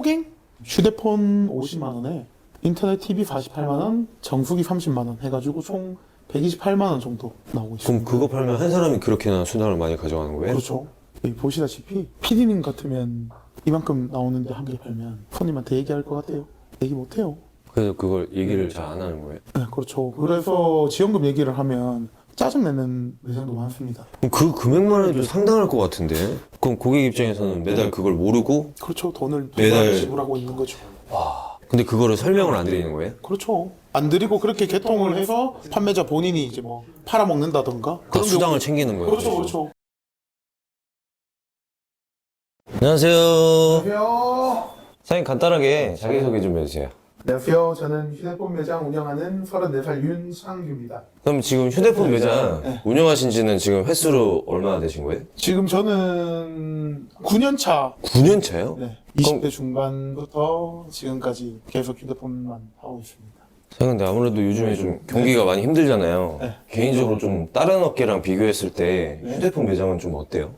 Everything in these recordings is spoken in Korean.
하긴 휴대폰 50만원에 인터넷 TV 48만원, 정수기 30만원 해가지고 총 128만원 정도 나오고 그럼 있습니다. 그거 팔면 한 사람이 그렇게나 수당을 많이 가져가는 거예요? 그렇죠. 여기 보시다시피 PD님 같으면 이만큼 나오는데 한 개 팔면 손님한테 얘기할 것 같아요? 얘기 못해요. 그래서 그걸 얘기를 잘 안 하는 거예요? 네, 그렇죠. 그래서 지원금 얘기를 하면 짜증내는 매장도 많습니다. 그럼 그 금액만 해도 상당할 것 같은데? 그럼 고객 입장에서는 매달 그걸 모르고 그렇죠. 돈을 매달 지불하고 있는 거죠. 근데 그거를 설명을 안 드리는 거예요? 그렇죠. 안 드리고 그렇게 개통을 해서 판매자 본인이 이제 뭐 팔아먹는다던가 그러니까 수당을 챙기는 거예요? 그렇죠, 그렇죠. 안녕하세요. 안녕하세요. 사장님 간단하게 자기소개 좀 해주세요. 안녕하세요. 저는 휴대폰 매장 운영하는 34살 윤상규입니다. 그럼 지금 휴대폰 매장 운영하신 지는 지금 횟수로 얼마나 되신 거예요? 지금 저는 9년 차. 9년 차요? 네. 20대 중반부터 지금까지 계속 휴대폰만 하고 있습니다. 사장님 근데 아무래도 요즘에 좀 경기가 많이 힘들잖아요. 네. 개인적으로 좀 다른 업계랑 비교했을 때 휴대폰 매장은 좀 어때요?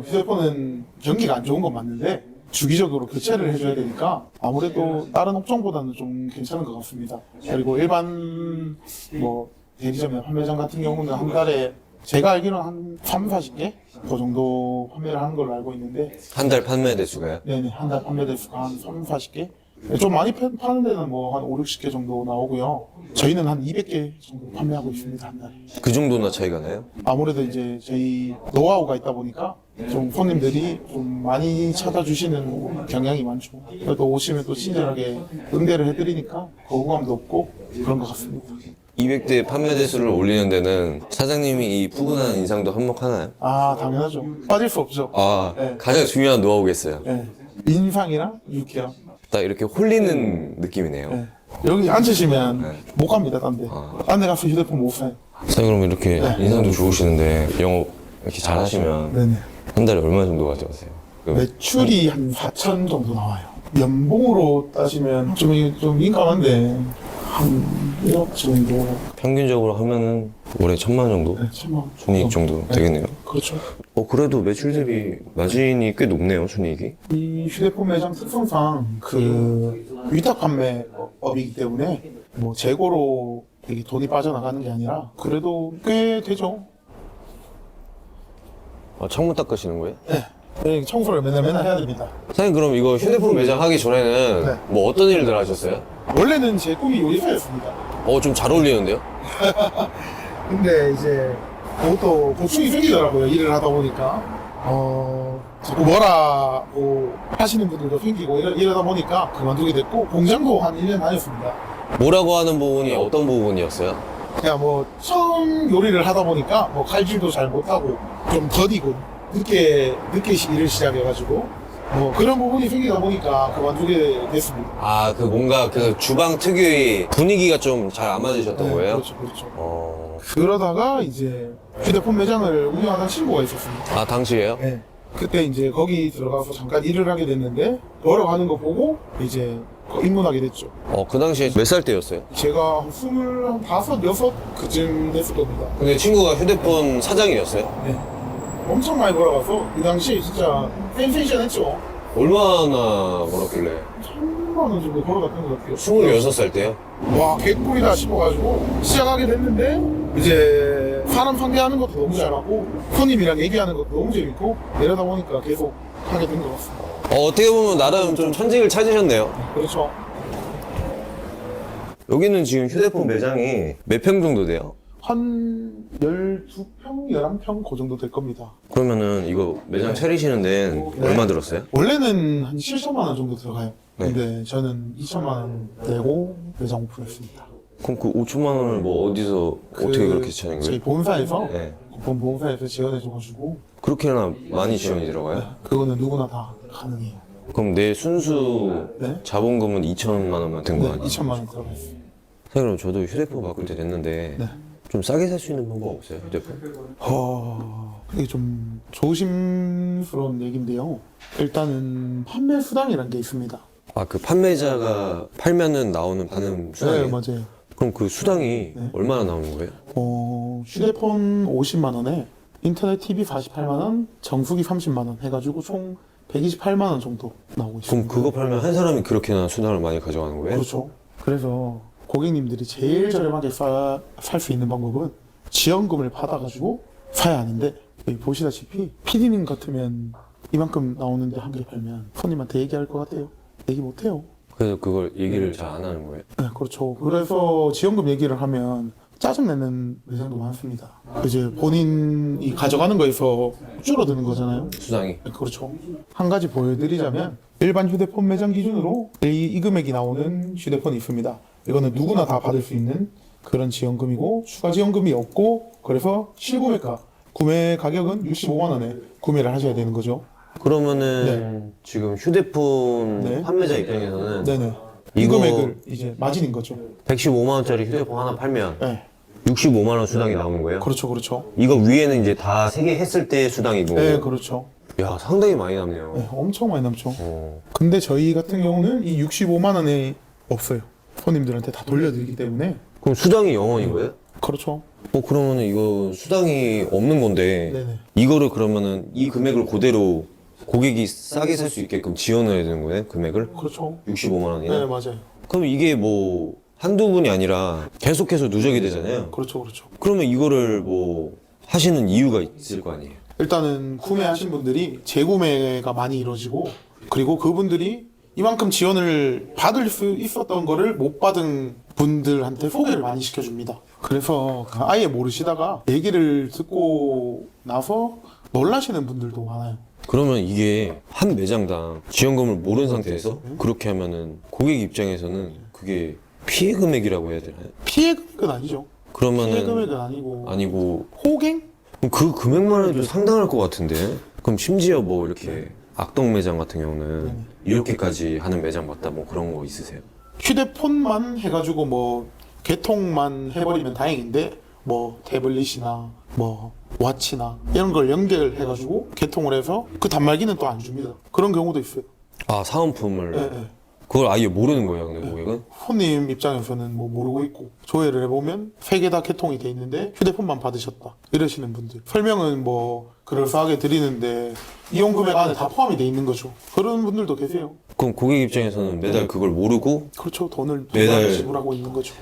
휴대폰은 경기가 안 좋은 건 맞는데 주기적으로 교체를 해줘야 되니까 아무래도 다른 업종보다는 좀 괜찮은 것 같습니다. 그리고 일반 뭐 대리점이나 판매장 같은 경우는 한 달에 제가 알기로는 한 3, 40개? 그 정도 판매를 하는 걸로 알고 있는데 한 달 판매 대수가요? 네네, 한 달 판매 대수가 한 3, 40개? 좀 많이 파는 데는 뭐 한 5, 60개 정도 나오고요. 저희는 한 200개 정도 판매하고 있습니다, 한 달에. 그 정도나 차이가 나요? 아무래도 이제 저희 노하우가 있다 보니까 좀 손님들이 좀 많이 찾아주시는 경향이 많죠. 그래도 오시면 또 친절하게 응대를 해드리니까 거부감도 없고 그런 것 같습니다. 200대 판매 대수를 올리는 데는 사장님이 이 푸근한 인상도 한몫하나요? 아, 당연하죠. 빠질 수 없죠. 아, 네. 가장 중요한 노하우겠어요. 네. 인상이랑 유쾌함. 딱 이렇게 홀리는 느낌이네요. 네. 여기 앉으시면 네. 못 갑니다, 딴 데. 딴 데 가서 휴대폰 못 사요. 사장님 그럼 이렇게 인상도 좋으시는데 영업 이렇게 잘 하시면 네네. 한 달에 얼마 정도 가져가세요? 매출이 한 4천 정도 나와요. 연봉으로 따지면 좀 민감한데 한 1억 정도. 평균적으로 하면은 월에 1,000만 원 정도? 네, 천만 원. 순이익 정도 되겠네요. 그렇죠. 그래도 매출 대비 마진이 꽤 높네요, 순이익이. 이 휴대폰 매장 특성상 그 위탁 판매업이기 때문에 뭐 재고로 이게 돈이 빠져나가는 게 아니라 그래도 꽤 되죠. 창문 닦으시는 거예요? 네, 청소를 맨날 해야 됩니다. 사장님 그럼 이거 휴대폰 매장 하기 전에는 네. 뭐 어떤 일들 하셨어요? 원래는 제 꿈이 요리사였습니다. 좀 잘 어울리는데요? 근데 이제 그것도 고충이 생기더라고요. 일을 하다 보니까 자꾸 뭐라고 하시는 분들도 생기고 이러다 보니까 그만두게 됐고 공장도 한 1년 다녔습니다. 뭐라고 하는 부분이 어떤 부분이었어요? 그냥 뭐 처음 요리를 하다 보니까 뭐 칼질도 잘 못하고 좀 더디고 늦게 일을 시작해가지고 뭐 그런 부분이 생기다 보니까 그만두게 됐습니다. 그 뭔가 그 주방 특유의 분위기가 좀 잘 안 맞으셨던 거예요? 그렇죠, 그렇죠. 그러다가 이제 휴대폰 매장을 운영하던 친구가 있었습니다. 당시에요? 네. 그때 이제 거기 들어가서 잠깐 일을 하게 됐는데 걸어가는 거 보고 이제 입문하게 됐죠. 그 당시에 몇 살 때였어요? 제가 한 25, 6 그쯤 됐을 겁니다. 근데 친구가 휴대폰 사장이었어요? 네. 엄청 많이 걸어가서 그 당시에 진짜 센세이션 했죠. 얼마나 벌었길래? 1,000만 원 정도 걸어갔던 것 같아요. 26살 때요? 와, 개꿀이다 싶어가지고 시작하게 됐는데 이제 사람 상대하는 것도 너무 잘하고 손님이랑 얘기하는 것도 너무 재밌고 이러다 보니까 계속 하게 된 것 같습니다. 어떻게 보면 나름 좀 천직을 찾으셨네요. 그렇죠. 여기는 지금 휴대폰 매장이 몇 평 정도 돼요? 한 12평, 11평 그 정도 될 겁니다. 그러면은 이거 매장 차리시는 데는 얼마 들었어요? 원래는 한 7천만 원 정도 들어가요. 네. 근데 저는 2천만 원 내고 매장 오픈했습니다. 그럼 그 5천만 원을 뭐 어디서 어떻게 그렇게 차린 저희 거예요? 본사에서 네. 국번 본사에서 지원해줘가지고 그렇게나 많이 지원이 들어가요? 그거는 누구나 다 가능해요. 그럼 내 순수 네? 자본금은 2천만 원만 든 거 네, 아니에요? 2천만 원 들어갔어요. 그럼 저도 휴대폰 바꿀 때 됐는데 네. 좀 싸게 살 수 있는 방법 없어요? 휴대폰? 이게 좀 조심스러운 얘기인데요. 일단은 판매 수당이라는 게 있습니다. 그 판매자가 팔면은 나오는 받는 수당이에요? 네, 맞아요. 그럼 그 수당이 얼마나 나오는 거예요? 휴대폰 50만 원에 인터넷 TV 48만 원, 정수기 30만 원 해가지고 총 128만 원 정도 나오고 있습니다. 그럼 그거 팔면 한 사람이 그렇게나 수당을 많이 가져가는 거예요? 그렇죠. 그래서 고객님들이 제일 저렴하게 살 수 있는 방법은 지원금을 받아가지고 사야 하는데, 여기 보시다시피 PD님 같으면 이만큼 나오는데 한 개 팔면 손님한테 얘기할 것 같아요? 얘기 못해요. 그래서 그걸 얘기를 잘 안 하는 거예요? 네, 그렇죠. 그래서 지원금 얘기를 하면 짜증내는 매장도 많습니다. 이제 본인이 가져가는 거에서 줄어드는 거잖아요. 수당이? 네, 그렇죠. 한 가지 보여드리자면 일반 휴대폰 매장 기준으로 이 금액이 나오는 휴대폰이 있습니다. 이거는 누구나 다 받을 수 있는 그런 지원금이고, 추가 지원금이 없고, 그래서 실구매가, 구매 가격은 65만 원에 구매를 하셔야 되는 거죠. 그러면은 지금 휴대폰 네. 판매자 입장에서는 네네. 이 이거- 금액을 이제 마진인 거죠. 115만 원짜리 휴대폰 하나 팔면 네. 65만 원 수당이 나오는 거예요? 그렇죠, 그렇죠. 이거 위에는 이제 다 세 개 했을 때 수당이고. 네, 그렇죠. 야, 상당히 많이 남네요. 네, 엄청 많이 남죠. 어. 근데 저희 같은 경우는 이 65만 원에 없어요. 손님들한테 다 돌려드리기 때문에. 그럼 수당이 0원인 거예요? 그렇죠. 그러면은 이거 수당이 없는 건데 네네. 이거를 그러면은 이 금액을 그대로 고객이 싸게 살 수 있게끔 지원을 해야 되는 거예요? 금액을? 그렇죠. 65만 원이나? 네, 맞아요. 그럼 이게 뭐 한두 분이 아니라 계속해서 누적이 되잖아요. 그렇죠, 그렇죠. 그러면 이거를 뭐 하시는 이유가 있을 거 아니에요? 일단은 구매하신 분들이 재구매가 많이 이루어지고, 그리고 그분들이 이만큼 지원을 받을 수 있었던 거를 못 받은 분들한테 소개를 많이 시켜줍니다. 그래서 아예 모르시다가 얘기를 듣고 나서 놀라시는 분들도 많아요. 그러면 이게 한 매장당 지원금을 모르는 상태에서 그렇게 하면은 고객 입장에서는 그게 피해 금액이라고 해야 되나요? 피해 금액은 아니죠. 피해 그러면은 금액은 아니고 아니고 호갱? 그럼 그 금액만 해도 상당할 것 같은데? 그럼 심지어 뭐 이렇게 악동 매장 같은 경우는 이렇게까지 하는 매장 맞다 뭐 그런 거 있으세요? 휴대폰만 해가지고 뭐 개통만 해버리면 다행인데, 뭐 태블릿이나 뭐 와치나 이런 걸 연결해가지고 개통을 해서 그 단말기는 또 안 줍니다. 그런 경우도 있어요. 아, 사은품을 네, 네. 그걸 아예 모르는 거예요, 근데 고객은? 손님 입장에서는 뭐 모르고 있고, 조회를 해보면 3개 다 개통이 돼 있는데 휴대폰만 받으셨다 이러시는 분들, 설명은 뭐 그럴싸하게 드리는데 이용 금액 안에 다 포함이 돼 있는 거죠. 그런 분들도 계세요. 그럼 고객 입장에서는 매달 그걸 모르고 그렇죠. 돈을 매달- 지불하고 있는 거죠.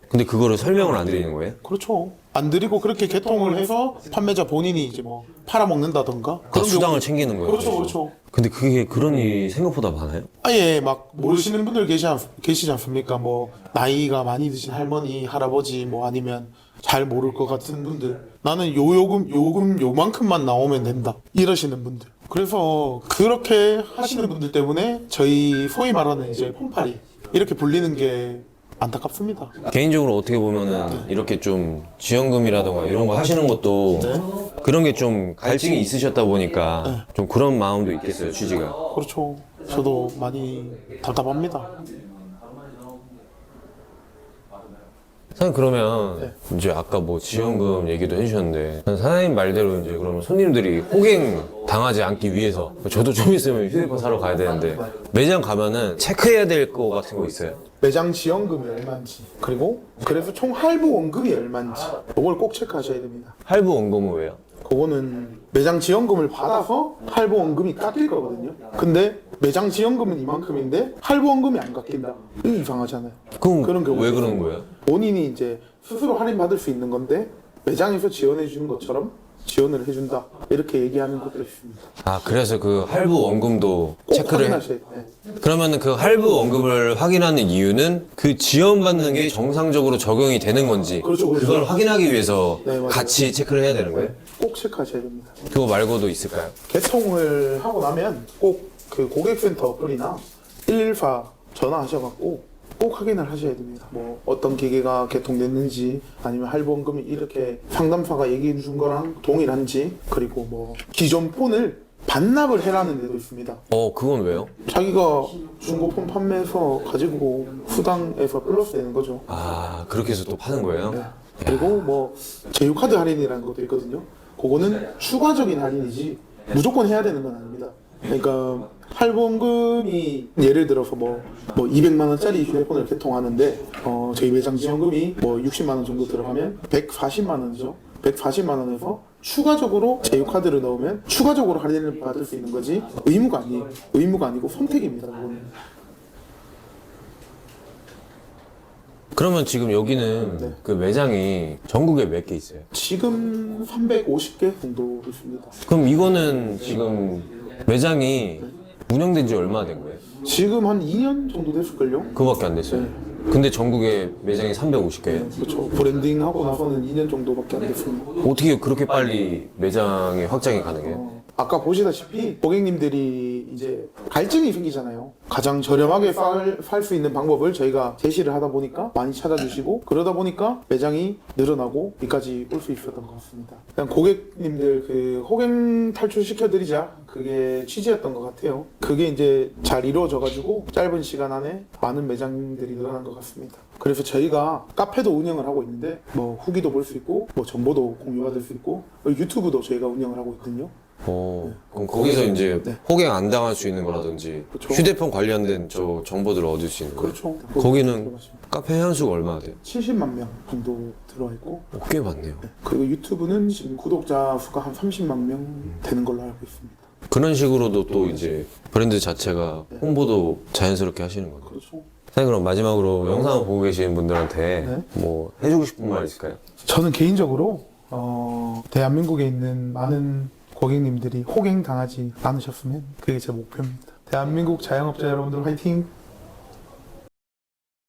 근데 그거를 설명을 안 드리는 거예요? 그렇죠. 안 드리고 그렇게 개통을 해서 판매자 본인이 이제 뭐 팔아먹는다던가 그 그런 수당을 경우. 챙기는 거예요? 그렇죠, 그렇죠. 근데 그게 그런 일이 생각보다 많아요? 아예 막 모르시는 분들 계시지 않습니까? 뭐 나이가 많이 드신 할머니, 할아버지, 뭐 아니면 잘 모를 것 같은 분들, 나는 요금 요만큼만 나오면 된다 이러시는 분들. 그래서 그렇게 하시는 분들 때문에 저희 소위 말하는 이제 폰팔이 이렇게 불리는 게 안타깝습니다. 개인적으로 어떻게 보면은 이렇게 좀 지원금이라던가 이런 거 하시는 것도 그런 게 좀 갈증이 있으셨다 보니까 좀 그런 마음도 있겠어요, 취지가. 그렇죠. 저도 많이 답답합니다. 사장님 그러면 이제 아까 뭐 지원금 얘기도 해주셨는데 사장님 말대로 이제 그러면 손님들이 호갱 당하지 않기 위해서 저도 좀 있으면 휴대폰 사러 가야 되는데 매장 가면은 체크해야 될 거 같은 거 있어요? 매장 지원금이 얼마인지, 그리고 그래서 총 할부 원금이 얼마인지 이걸 꼭 체크하셔야 됩니다. 할부 원금은 왜요? 그거는 매장 지원금을 받아서 할부 원금이 깎일 거거든요. 근데 매장 지원금은 이만큼인데 할부 원금이 안 깎인다. 이거 이상하잖아요. 그럼 그런 경우 왜 그러는 거예요? 본인이 이제 스스로 할인 받을 수 있는 건데 매장에서 지원해 주는 것처럼 지원을 해준다 이렇게 얘기하는 것도 있습니다. 아 그래서 그 할부 원금도 꼭 체크를 확인하셔야 돼요. 그러면은 그 할부 원금을 확인하는 이유는 그 지원받는 게 정상적으로 적용이 되는 건지 그렇죠, 그렇죠. 그걸 확인하기 위해서 네, 맞아요. 같이 체크를 해야 되는 거예요? 꼭 체크하셔야 됩니다. 그거 말고도 있을까요? 개통을 하고 나면 꼭 그 고객센터 어플이나 114 전화하셔갖고 꼭 확인을 하셔야 됩니다. 뭐 어떤 기계가 개통됐는지, 아니면 할부원금이 이렇게 상담사가 얘기해 준 거랑 동일한지, 그리고 뭐 기존 폰을 반납을 해라는 데도 있습니다. 그건 왜요? 자기가 중고폰 판매해서 가지고 수당에서 플러스 되는 거죠. 아 그렇게 해서 또 파는 거예요? 그리고 뭐 제휴카드 할인이라는 것도 있거든요. 그거는 추가적인 할인이지 무조건 해야 되는 건 아닙니다. 그러니까 할부원금이 예를 들어서 뭐 200만 원짜리 휴대폰을 개통하는데 저희 매장 지원금이 뭐 60만 원 정도 들어가면 140만 원이죠. 140만 원에서 추가적으로 제휴카드를 넣으면 추가적으로 할인을 받을 수 있는 거지 의무가 아니에요. 의무가 아니고 선택입니다. 그거는. 그러면 지금 여기는 네. 그 매장이 전국에 몇 개 있어요? 지금 350개 정도 있습니다. 그럼 이거는 지금 매장이 운영된 지 얼마나 된 거예요? 지금 한 2년 정도 됐을걸요? 그거밖에 안 됐어요. 네. 근데 전국에 매장이 350개예요? 그렇죠. 브랜딩하고 나서는 2년 정도밖에 안 됐습니다. 어떻게 그렇게 빨리 매장의 확장이 가능해요? 아까 보시다시피 고객님들이 이제 갈증이 생기잖아요. 가장 저렴하게 살 수 있는 방법을 저희가 제시를 하다 보니까 많이 찾아주시고 그러다 보니까 매장이 늘어나고 여기까지 올 수 있었던 것 같습니다. 그냥 고객님들 그 호갱 탈출시켜드리자 그게 취지였던 것 같아요. 그게 이제 잘 이루어져가지고 짧은 시간 안에 많은 매장들이 늘어난 것 같습니다. 그래서 저희가 카페도 운영을 하고 있는데 뭐 후기도 볼 수 있고 뭐 정보도 공유받을 수 있고 유튜브도 저희가 운영을 하고 있거든요. 그럼 거기서 이제 네. 호갱 안 당할 수 있는 거라든지 그렇죠. 휴대폰 관련된 저 정보들을 얻을 수 있는 거예요? 그렇죠. 거기는 카페 회원수가 얼마나 돼요? 70만 명 정도 들어와 있고 꽤 많네요. 그리고 유튜브는 지금 구독자 수가 한 30만 명 되는 걸로 알고 있습니다. 그런 식으로도 또 이제 브랜드 자체가 홍보도 자연스럽게 하시는 거죠. 그렇죠. 사장님 그럼 마지막으로 영상을 보고 계시는 분들한테 네. 뭐 해주고 싶은 말 있을까요? 저는 개인적으로 대한민국에 있는 많은 고객님들이 호갱 당하지 않으셨으면 그게 제 목표입니다. 대한민국 자영업자 여러분들 화이팅!